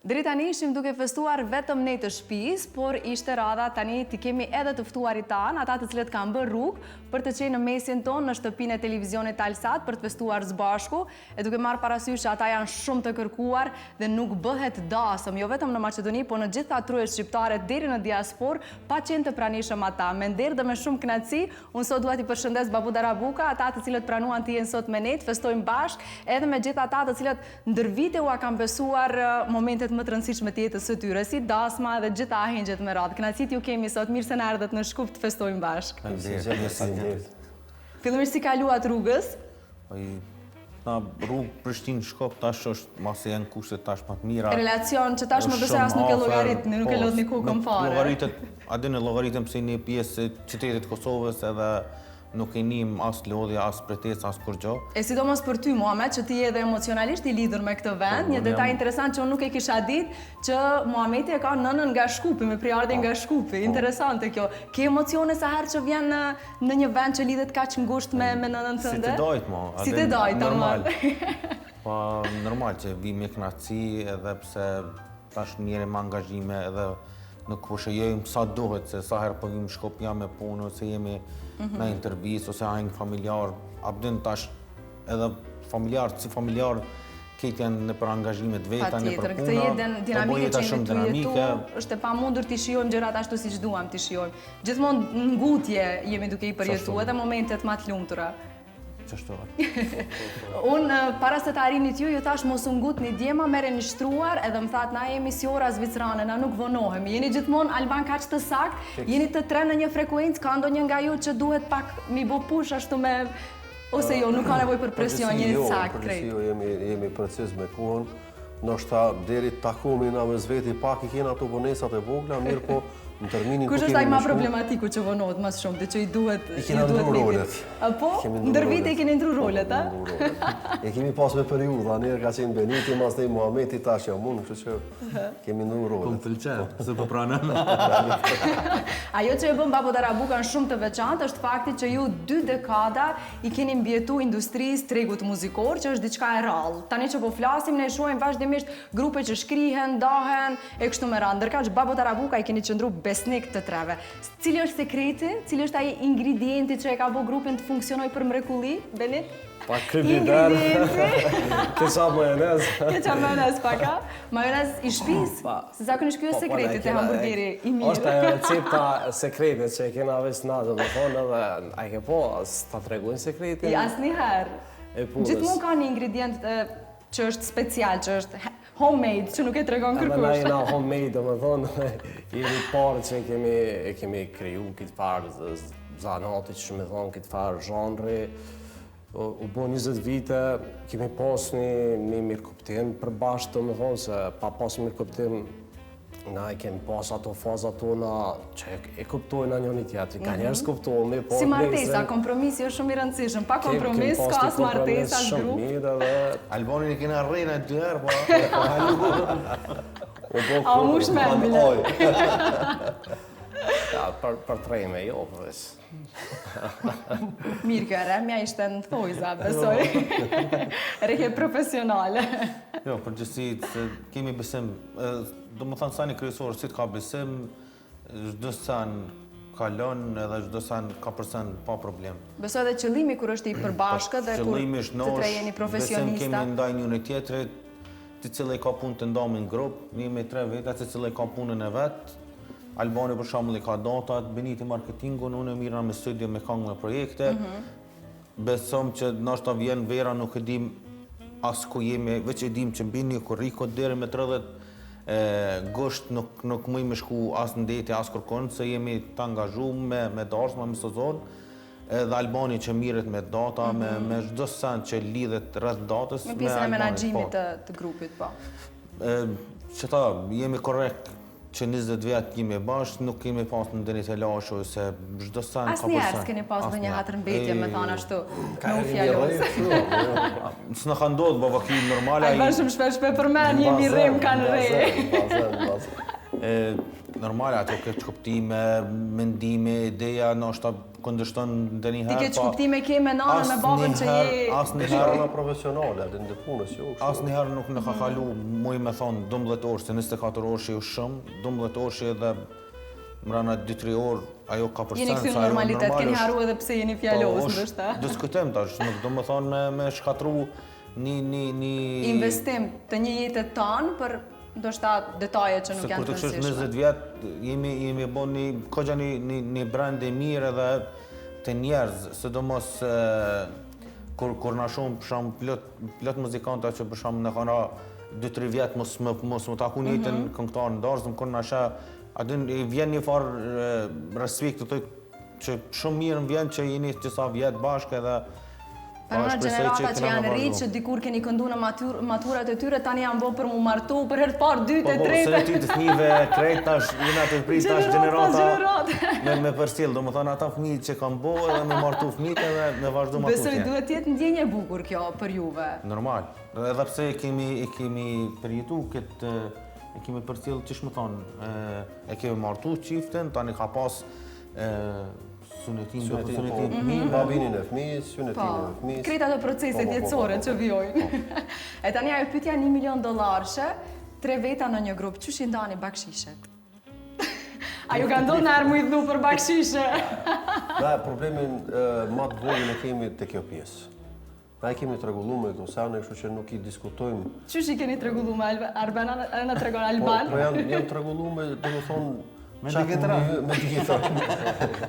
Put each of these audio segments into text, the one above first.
Deri tani ishim duke festuar vetëm ne të shtëpis, por ishte radha tani ti kemi edhe të ftuarit tanë, ata të cilët kanë bërë rrugë për të qenë në mesin tonë në shtëpinë e televizionit Talsat për të festuar së bashku, e duke marrë parasysh që ata janë shumë të kërkuar dhe nuk bëhet dasëm, jo vetëm në Maqedoni, por në gjitha truhet shqiptare deri në diaspor, pa qenë të pranishëm ata. Me nder dhe me shumë kënaqësi, unë sot dua t'i përshëndes Babu Darabuka, ata të cilët pranuan të jenë sot me ne, festojmë bashkë, edhe me gjithë ata të cilët ndër vite u kanë besuar momentet më të rëndësishme të jetës së tyre, si dasma dhe gjitha ahengjet me radhë. Kënaqësi t'ju kemi sot, mirë se na erdhët në Shkup të festojmë bashkë. Fillimisht si kaluat rrugës? Na rrugë Prishtinë-Shkup tash është masi janë kushtet tash më të mira. Relacion që tash më besoj as nuk e llogarit, nuk e lodhni kokën fare. Llogaritet, a dini llogaritëm se një pjesë e qytetit Kosovës edhe nuk e nim as lodhje, as pretesë, as kur gjë. E sidomos për ty, Muhamet, që ti je edhe emocionalisht i lidhur me këtë vend, një detaj interesant që unë nuk e kisha ditë, që Muhameti e ka nënën nga Shkupi, me prejardhje nga Shkupi. Interesante kjo. Ke emocione sa herë që vjen në një vend që lidhet kaq ngushtë me nënën tënde? Si të dojt, mo. Si të dojt, normal. Pa normal që vi me kënaqësi edhe pse tash njëri me angazhime edhe nuk po shijojmë sa duhet, se sa herë po vim Shkup jam me punë ose jemi në intervistë ose hajnë familjar, abdin tash edhe familjar, si familjar këtë janë në për angazhimet veta, në për puna. Këtë jetë dinamike që jemi të jetu, është e pamundur t'i shijojmë gjërat ashtu siç duam t'i shijojmë. Gjithmonë në ngutje jemi duke i përjetu, edhe momentet më të lumtura. Unë, para se të arinit ju thash mos u ngutni djema, merreni shtruar edhe më thatë na jemi si ora zvicrane, na nuk vonohemi. Jeni gjithmonë Alban kaq të sakt, jeni të tre në një frekuencë, ka ndonjë nga ju që duhet pak mi bo push ashtu me ose jo, nuk ka nevojë për presion, jeni sakt krejt. Jemi precis me kohën, ndoshta deri takomi na me zveti pak i kena ato vonesat e vogla, mirë po në terminin kush është ai më problematiku që vonohet më shumë, dhe që i duhet rolet. Po, ndër vite i keni ndru rolet, a? E kemi pas me periudha, njerë ka qenë Beniti, mas dhe Muhameti, tash jam unë, kështu që kemi ndru rolet. Kom të lqenë, se po pranën. Ajo që e bën Babu Darabuka në shumë të veçantë është fakti që ju 2 dekada i keni mbjetu industrisë tregut muzikor, që është diçka e rrallë. Tani që po flasim, ne shohim vazhdimisht grupe që shkrihen, ndahen, e kështu me radhë. Ndërkaq Babu Darabuka i keni qëndru besnik të treve. Cili është sekreti? Cili është ai ingredienti që e ka bërë grupin të funksionoj për mrekulli, Benit? Pa krybider. Keqap majonez. Keqap majonez paka. Majonez i shtëpisë. Se zakonisht ky është sekreti te hamburgeri i mirë. Është ajo recepta sekrete që e kena veç na, domethënë edhe ai ke po ta tregojnë sekretin. Asnjëherë. Gjithmonë ka një ingredient që është special, që është homemade, që nuk e tregon kërkush. Edhe na jena homemade, domethënë, jemi parë që kemi kriju këtë farë zanati që me thonë këtë farë zhanri. U bo 20 vite, kemi pas një mirëkuptim përbashkë, domethënë, se pa pas mirëkuptim na i kemi pas ato fazat tona që e kuptojnë njëri tjetrin. Ka njerëz kuptojnë, po si martesa, kompromisi është shumë i rëndësishëm. Pa kompromis ka as martesa as grup. Albanin e kena rrejna 2 herë, po. A u mush me mbile. Për trejme, jo, përveç. Mirë kjo, remja ishte në thojza, besoj. Reke profesionale. Jo, përgjithësi, kemi besim, do më thënë sani kryesor, si të ka besim, çdo sen kalon edhe çdo sen ka përsen pa problem. Besoj edhe qëllimi kur është i përbashkët dhe kur të tre jeni profesionista. Besim kemi ndaj njëri tjetrit, të cilë ka punë të ndamin grup, një me 3 veta, të cilë ka punën e vetë. Albani për shembull ka datat, Beniti marketingun, unë mirë me studio me këngë me projekte. Besom që ndoshta vjen vera, nuk e dim as ku jemi, veç e dim që mbi një kurriko deri me 30 gusht nuk mujmë me shku as në deti, as kërkon, se jemi të angazhuar me darsma, me sezon. Edhe Albani që mirret me data, me çdo sen që lidhet rreth datës. Me pjesën e menaxhimit të grupit, po. Që ta, jemi korrekt që 20 vjetë jemi bashkë, nuk kemi pas në dënit e lashu, se çdo sen ka përsen. Asnjëherë s'keni pas në një hatërmbetje, me thonë ashtu, në u fjallos. S'na ka ndodhur bavaki normale. Ai bashëm shpesh pe përmend, jemi rrim kanë re. Normal, ato ke kuptime, mendime, ideja, ndoshta kundërshton ndonjëherë. Ti ke kuptime ke me nanën me babën që je. Asnjëherë na profesionale, atë në punës jo. Asnjëherë nuk na ka kalu muj me thon 12 orë, se 24 orë është shumë, 12 orë edhe mbrana 2-3 orë ajo ka përcen. Jeni këthy në normalitet, keni haru edhe pse jeni fjalos, ndoshta. Diskutojmë tash, nuk do të thon me shkatru një investim të një jete tonë për ndoshta detaje që nuk janë të rëndësishme. Se kur të 20 vjet jemi bën një brand i mirë edhe të njerëz, sidomos kur na shohim për shemb plot muzikanta që për shemb na kanë 2-3 vjet mos më taku njëjtën këngëtar ndarës, kur na sheh aty vjen një farë respekt të që shumë mirë më vjen që jeni disa vjet bashkë edhe Përna gjenerata që janë rritë, që dikur keni këndu në maturat e tyre, tani janë bo për mu martu, për herë të parë, dytë, tretë. Po, se ty të fëmijëve krejt, tash, jena të prit, tash gjenerata me përcjell, do më thonë ata fëmijë që kanë bo edhe me martu fëmijët edhe me vazhdu matutje. Besoj duhet jetë ndjenje bukur kjo për juve. Normal, edhe pse kemi përjetu këtë, e kemi përcjell çish më thonë, e kemi martu çiften, tani ka pas sunetin babinin e fëmijës, sunetin e fëmijës. Krejt ato proceset jetësore që vjojnë. E tani ajo pyetja $1 milion, 3 veta në një grup, çush i ndani bakshishet? A ju ka ndonë në armu i dhu për bakshishe? Dhe problemin ma të vogël e kemi të kjo pjesë. Ne kemi tregullu me këto sene, kështu që nuk i diskutojmë. Çush i keni tregullu me Arban, na tregon Alban? Po janë tregullu me, do të thonë, me digitara.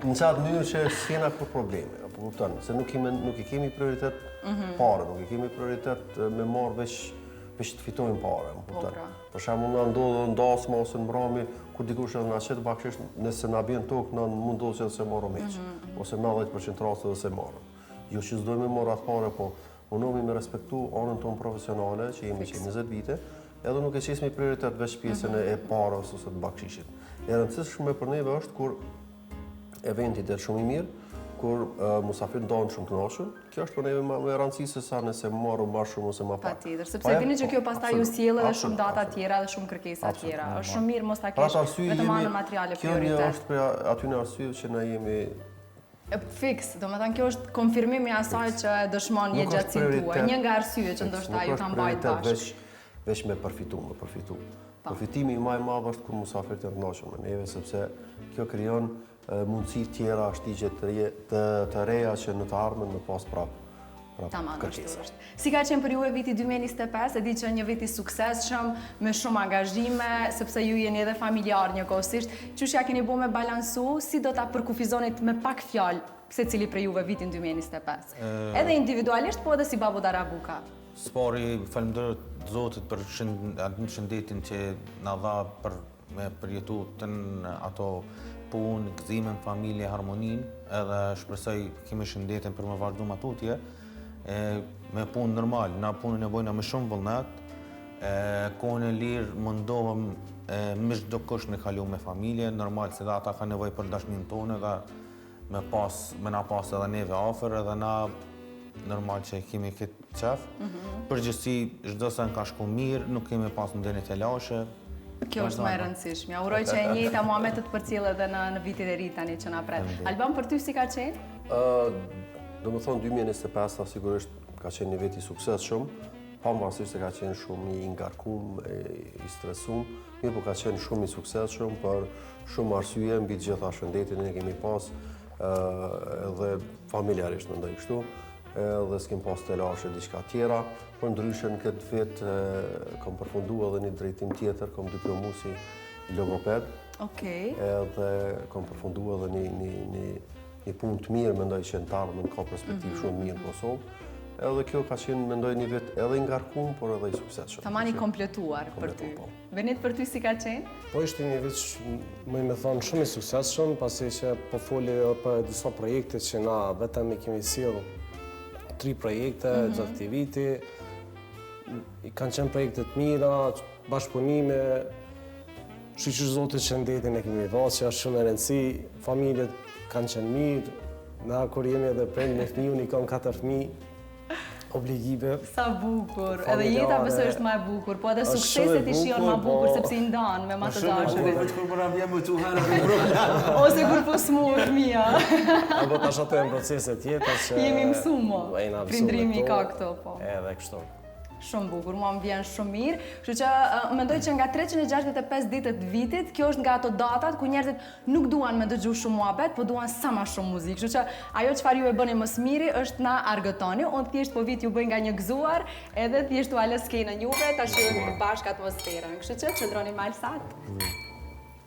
Në qatë mënyrë që s'kena për probleme, apo kupton, se nuk i kemi prioritet pare, nuk i kemi prioritet me marrë veç të fitojmë pare, më kupton. Për shembull na ndodhë ndasma ose në mbrami, kur dikush edhe na qet bakshish, nëse na bjen tokë, na mundohet që se marrë meq, ose 90% raste dhe se marrë. Jo që s'dojmë me marrë atë pare, po unomi me respektu anën tonë profesionale, që jemi që 20 vite, edhe nuk e qesmi prioritet veç pjesën e parës ose të bakshishit. E rëndësishme për neve është kur eventi del shumë i mirë, kur musafir ndohen shumë të kënaqur. Kjo është për neve më rëndësishme sa nëse marrë më shumë ose më pak. Patjetër, sepse dini që kjo pastaj ju sjell edhe shumë data tjera dhe shumë kërkesa tjera. Është shumë mirë mos ta kesh vetëm anë materiale prioritet. Kjo është për aty në arsye që na jemi fiks, do me thënë kjo është konfirmimi asaj që dëshmon një gjatësinë tuaj. Një nga arsye që ndoshta ju kanë bajt bashkë. Veç me përfitu. Përfitimi i më i madh është kur musafirët janë të kënaqur me neve, sepse kjo krijon mundësi tjera shtigje të reja që në të ardhmen me pas prapë kërkesa. Si ka qenë për ju e viti 2025, e di që një vit i suksesshëm, me shumë angazhime, sepse ju jeni edhe familjar njëkohësisht, çush ja keni bërë me balansu, si do ta përkufizonit me pak fjalë secili prej juve vitin 2025? Edhe individualisht, po edhe si Babo Darabuka. Spari, falemnderoj Zotit për atë shëndetin që na dha për me përjetu të në ato punë, gëzimin, familje, harmoninë, edhe shpresoj kemi shëndetin për me vazhdu matutje, me punë normal, na punën e bojna me shumë vullnet, kohën e lirë mundohem me çdo kush në kalu me familje, normal se dhe ata ka nevojë për dashnin tonë dhe me na pas edhe neve afer edhe na normal që kemi këtë qef. Përgjithësi, çdo sen ka shku mirë, nuk kemi pas ndonjë të lashe. Kjo është më e rëndësishme. Uroj që e njëjta Muhamet të përcjell edhe në vitin e ri tani që na pret. Alban, për ty si ka qenë? Do më thonë 2025 sigurisht ka qenë një vit i suksesshëm, pavarësisht se ka qenë shumë i ngarkum, i stresum, mirë po ka qenë shumë i suksesshëm për shumë arsye, mbi të gjitha shëndetin e kemi pas edhe familjarisht mendoj kështu. Dhe s'kem pas të lashe diçka tjera, për ndryshe në këtë vit kam përfundu edhe një drejtim tjetër, kam diplomu si logoped. Edhe kam përfundu edhe një punë të mirë, mendoj që në të ardhmen ka perspektivë shumë mirë në Kosovë. Edhe kjo ka qenë, mendoj, një vit edhe i ngarkum, por edhe i suksesshëm. Tamam i kompletuar për ty. Venit, për ty si ka qenë? Po ishte një vit, më me thonë, shumë i suksesshëm, pasi që po foli për disa projekte që na vetëm i kemi sjellë 3 projekte gjatë këtij viti. Kanë qenë projekte të mira, bashkëpunime, shiqë Zotit shëndetin e kemi dhënë, që është shumë e rëndësi, familjet kanë qenë mirë, na kur jemi edhe prindë me fëmijë, unë i kam 4 fëmijë, obligime. Sa bukur. Edhe jeta besoj është më e bukur, po edhe sukseset i shijon më bukur sepse i ndan me më të dashurit. Vetë kur mëra vjen më tu herë për problem. Ose kur po smuhet mia. Apo tash ato janë procese tjetër që Jemi mësuar. Prindrimi ka këto, po. Edhe kështu. Shumë bukur, mua më vjen shumë mirë. Kështu që mendoj që nga 365 ditët të vitit, kjo është nga ato datat ku njerëzit nuk duan me dëgju shumë muhabet, po duan sa më shumë muzikë. Kështu që ajo çfarë ju e bëni më së miri është na argëtoni. Unë thjesht po vit ju bëj nga një gëzuar, edhe thjesht u alës skenën juve, ta shihni bashkë atmosferën. Kështu që qëndroni me Alsat.